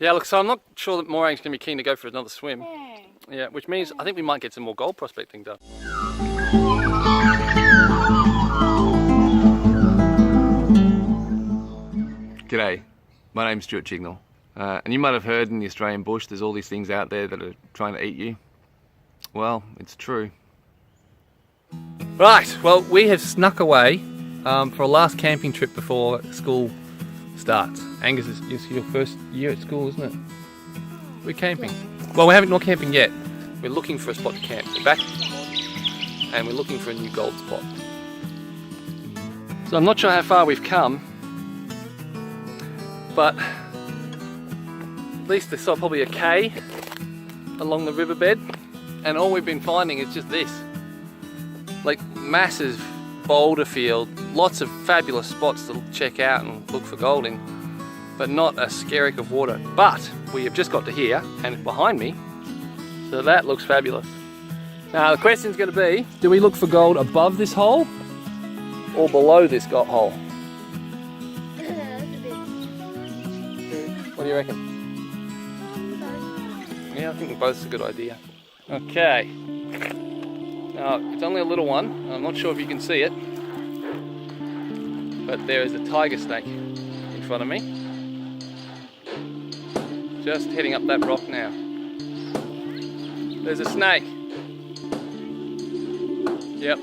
Yeah, look, so I'm not sure that Morag's going to be keen to go for another swim. Yeah. Yeah, which means I think we might get some more gold prospecting done. G'day, my name's Stuart Chignell. And you might have heard in the Australian bush there's all these things out there that are trying to eat you. Well, it's true. Right, well, we have snuck away for a last camping trip before school starts. Angus, it's your first year at school, isn't it? We're camping. Well, we're not camping yet. We're looking for a spot to camp. We're back and we're looking for a new gold spot. So I'm not sure how far we've come, but at least there's probably a K along the riverbed, and all we've been finding is just this. Like massive boulder field, lots of fabulous spots to check out and look for gold in, but not a skerrick of water. But we have just got to here and it's behind me, so that looks fabulous. Now the question's going to be, do we look for gold above this hole or below this hole? What do you reckon? Yeah, I think both's a good idea. Okay. Now, it's only a little one. I'm not sure if you can see it, but there is a tiger snake in front of me. Just heading up that rock now. There's a snake. Yep.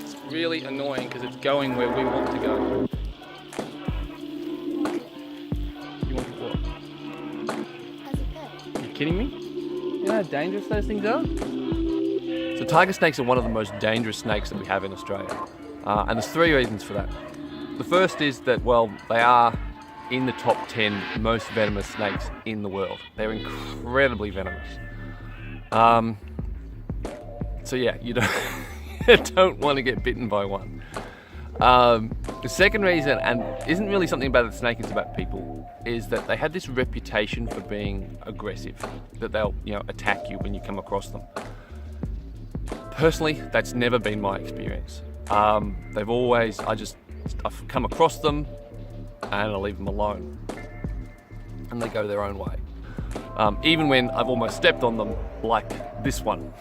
It's really annoying because it's going where we want to go. You want to what? Are you kidding me? You know how dangerous those things are? So tiger snakes are one of the most dangerous snakes that we have in Australia. And there's three reasons for that. The first is that, well, they are in the top 10 most venomous snakes in the world. They're incredibly venomous. So yeah, you don't want to get bitten by one. The second reason, and isn't really something about the snake, it's about people, is that they have this reputation for being aggressive, that they'll, attack you when you come across them. Personally, that's never been my experience. I've come across them and I leave them alone, and they go their own way. Even when I've almost stepped on them, like this one.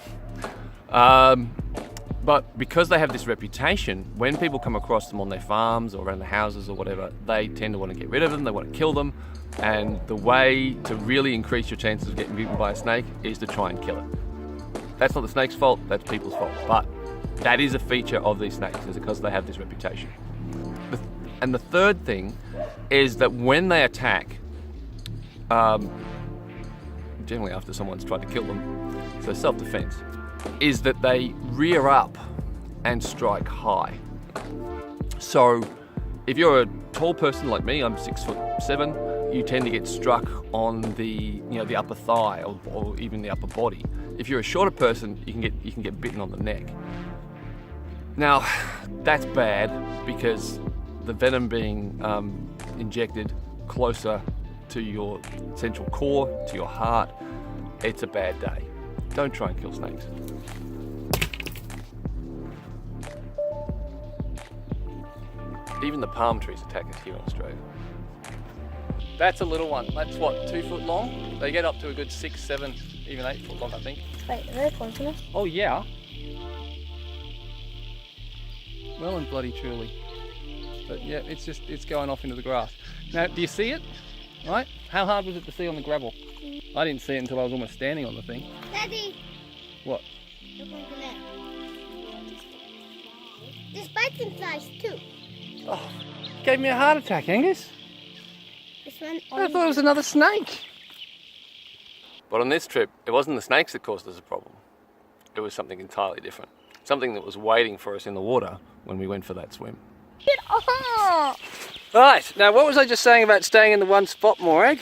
But because they have this reputation, when people come across them on their farms or around the houses or whatever, they tend to want to get rid of them, they want to kill them, and the way to really increase your chances of getting bitten by a snake is to try and kill it. That's not the snake's fault, that's people's fault. But that is a feature of these snakes, is because they have this reputation. And the third thing is that when they attack, generally after someone's tried to kill them, so self-defense, is that they rear up and strike high. So if you're a tall person like me, I'm 6'7", you tend to get struck on the the upper thigh or even the upper body. If you're a shorter person, you can get bitten on the neck. Now that's bad because the venom being injected closer to your central core, to your heart, it's a bad day. Don't try and kill snakes. Even the palm trees attack us here in Australia. That's a little one. That's what, 2 foot long? They get up to a good 6, 7, even 8 foot long, I think. Wait, are they poisonous? Oh yeah. Well and bloody truly. But yeah, it's going off into the grass. Now, do you see it? Right? How hard was it to see on the gravel? I didn't see it until I was almost standing on the thing. Daddy! What? Look over there. This bites inside too. Oh, gave me a heart attack, Angus. This one. I thought it was another snake. But on this trip, it wasn't the snakes that caused us a problem. It was something entirely different. Something that was waiting for us in the water when we went for that swim. Get off! Right, now what was I just saying about staying in the one spot, Morag?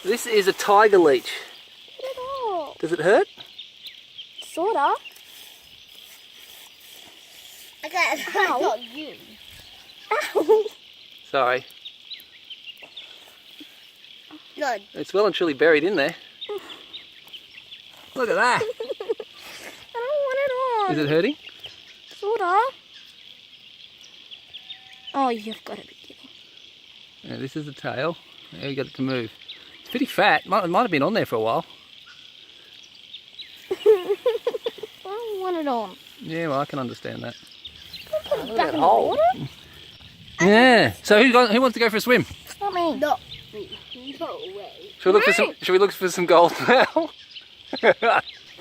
This is a tiger leech. Get off! Does it hurt? Sorta. Okay, ow. Not you. Ow. Sorry. Good. It's well and truly buried in there. Look at that. I don't on. Is it hurting? Sorta. Oh, you've got to be kidding. Yeah, this is the tail. Yeah, we got it to move. It's pretty fat. It might have been on there for a while. I don't want it on. Yeah, well, I can understand that. Put it back in the water? Yeah. So who wants to go for a swim? Not me. Not me. No way. Should we look for some gold now?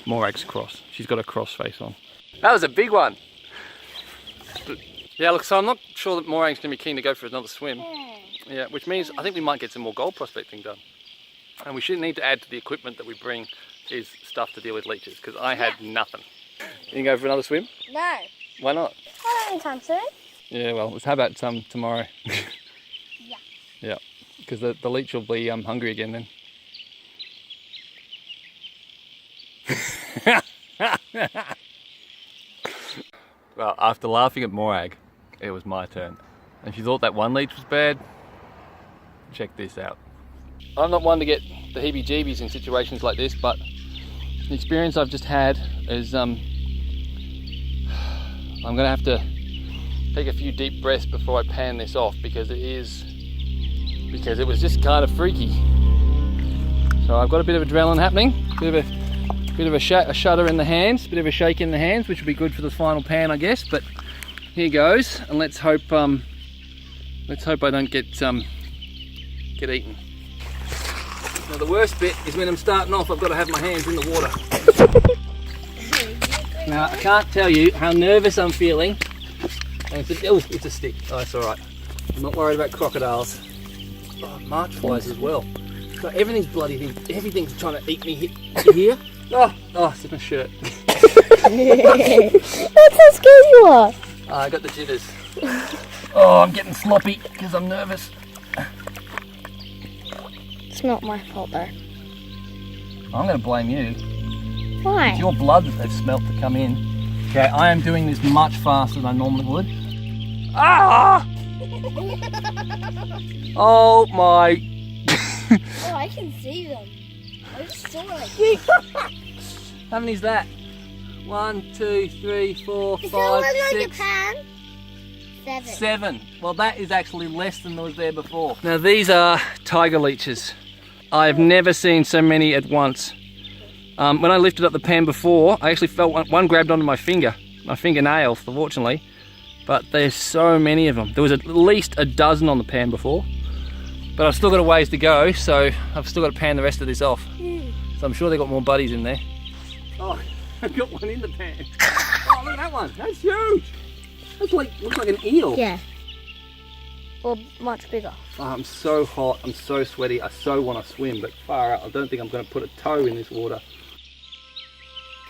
Morag's cross. She's got a cross face on. That was a big one. But, yeah, look, so I'm not sure that Morag's going to be keen to go for another swim. Yeah, which means I think we might get some more gold prospecting done. And we shouldn't need to add to the equipment that we bring is stuff to deal with leeches, because I had nothing. You can go for another swim? No. Why not? Not anytime soon. Yeah, well, how about tomorrow? Yeah. Yeah, because the leech will be hungry again then. Well, after laughing at Morag, it was my turn. And if you thought that one leech was bad, check this out. I'm not one to get the heebie-jeebies in situations like this, but the experience I've just had is I'm going to have to take a few deep breaths before I pan this off, because it was just kind of freaky. So I've got a bit of adrenaline happening, bit of a shudder in the hands, bit of a shake in the hands, which will be good for the final pan, I guess. But here goes, and let's hope I don't get eaten. Now the worst bit is when I'm starting off, I've got to have my hands in the water. Now I can't tell you how nervous I'm feeling. And it's a stick. Oh, it's all right. I'm not worried about crocodiles. Oh, march flies as well. So everything's bloody thing. Everything's trying to eat me here. Oh, it's in my shirt. That's how scared you are. Oh, I got the jitters. Oh, I'm getting sloppy because I'm nervous. It's not my fault though. I'm going to blame you. Why? It's your blood that they've smelt to come in. Okay, I am doing this much faster than I normally would. Ah! Oh my! Oh, I can see them. I just saw it. How many is that? 1, 2, 3, 4, Is 5, that one like a 6, pan? 7. 7. Well, that is actually less than was there before. Now these are tiger leeches. I've never seen so many at once. When I lifted up the pan before, I actually felt one grabbed onto my fingernail, fortunately. But there's so many of them. There was at least a dozen on the pan before. But I've still got a ways to go, so I've still got to pan the rest of this off. So I'm sure they've got more buddies in there. Oh, I've got one in the pan. Oh, look at that one. That's huge. That's looks like an eel. Yeah. Well, much bigger. Oh, I'm so hot. I'm so sweaty. I so want to swim, but far out. I don't think I'm going to put a toe in this water.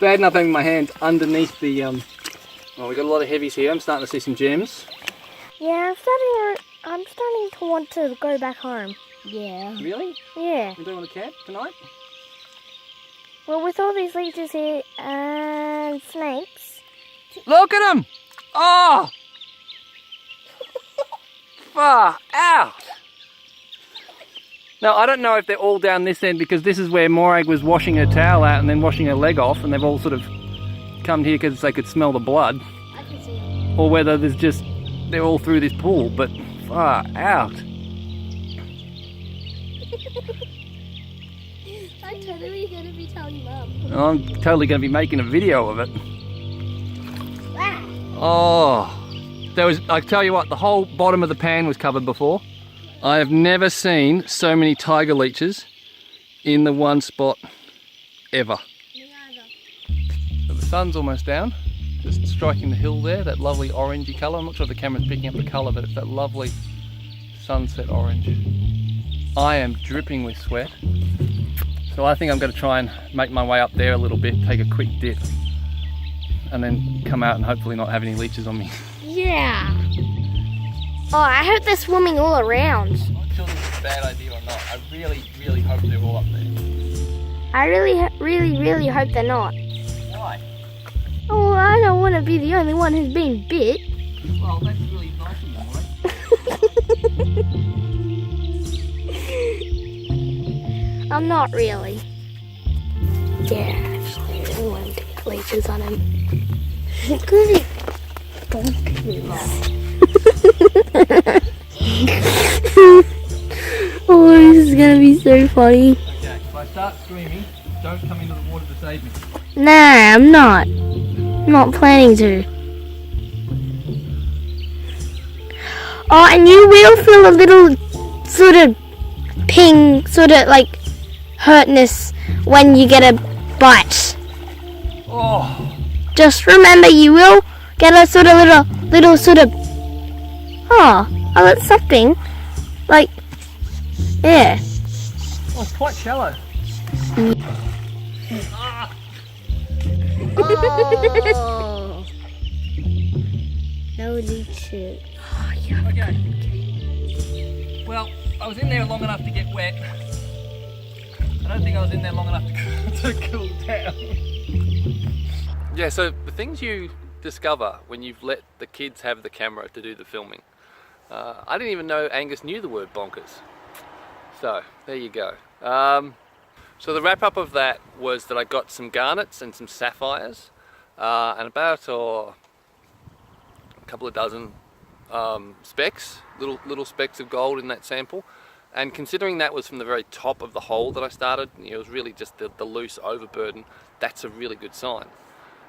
Bad enough having my hand underneath the... Well, we've got a lot of heavies here. I'm starting to see some gems. Yeah, I'm starting to want to go back home. Yeah. Really? Yeah. You don't want to camp tonight? Well, with all these leeches here and snakes. Look at them! Oh! Far out! Now, I don't know if they're all down this end, because this is where Morag was washing her towel out and then washing her leg off, and they've all sort of come here because they could smell the blood. I can see them. Or whether there's just, they're all through this pool, but far out. I'm totally going to be telling Mum. I'm totally going to be making a video of it. Ah. Oh, I tell you what, the whole bottom of the pan was covered before. I have never seen so many tiger leeches in the one spot ever. So the sun's almost down, just striking the hill there, that lovely orangey colour. I'm not sure if the camera's picking up the colour, but it's that lovely sunset orange. I am dripping with sweat. So I think I'm going to try and make my way up there a little bit, take a quick dip, and then come out and hopefully not have any leeches on me. Yeah. Oh, I hope they're swimming all around. I'm not sure this is a bad idea or not. I really, really hope they're all up there. I really hope they're not. Why? Oh, I don't want to be the only one who's been bit. Well, that's really nice of them, right? I'm not really. Yeah, actually, I didn't want him to get leeches on him. Good. Bonkers. Oh, this is gonna be so funny. Okay, if I start screaming, don't come into the water to save me. Nah, I'm not. I'm not planning to. Oh, and you will feel a little sort of ping, sort of like hurtness when you get a bite. Oh, Just remember, you will get a sort of little sort of. Oh, that's something. Like, yeah. oh, it's quite shallow. Oh. No leeches. Oh, yeah. Okay. Well, I was in there long enough to get wet. I don't think I was in there long enough to cool down. Yeah, so the things you discover when you've let the kids have the camera to do the filming. I didn't even know Angus knew the word bonkers. So, there you go. So the wrap up of that was that I got some garnets and some sapphires and about a couple of dozen specks, little specks of gold in that sample. And considering that was from the very top of the hole that I started, it was really just the loose overburden, that's a really good sign.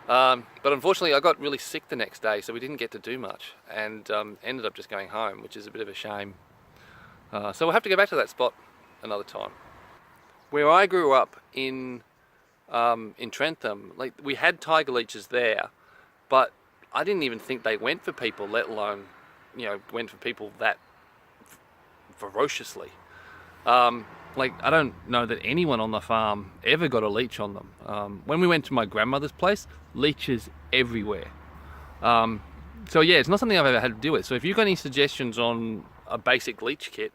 But unfortunately I got really sick the next day, so we didn't get to do much and ended up just going home, which is a bit of a shame. So we'll have to go back to that spot another time. Where I grew up in Trentham, like we had tiger leeches there, but I didn't even think they went for people, let alone, went for people that ferociously. Like I don't know that anyone on the farm ever got a leech on them. When we went to my grandmother's place, leeches everywhere. So yeah, it's not something I've ever had to deal with. So if you've got any suggestions on a basic leech kit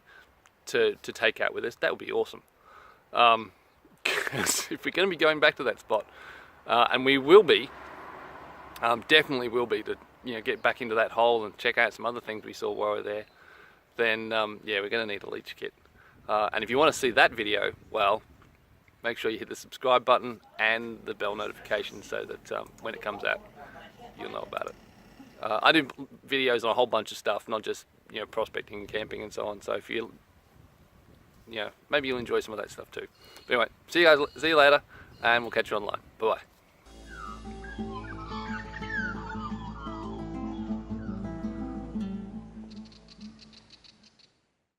to take out with us, that would be awesome. 'Cause if we're going to be going back to that spot, and we will be, definitely will be, to get back into that hole and check out some other things we saw while we were there, then yeah, we're going to need a leech kit. And if you want to see that video, well, make sure you hit the subscribe button and the bell notification so that when it comes out, you'll know about it. I do videos on a whole bunch of stuff, not just prospecting and camping and so on. So if you maybe you'll enjoy some of that stuff too. But anyway, see you later, and we'll catch you online. Bye bye.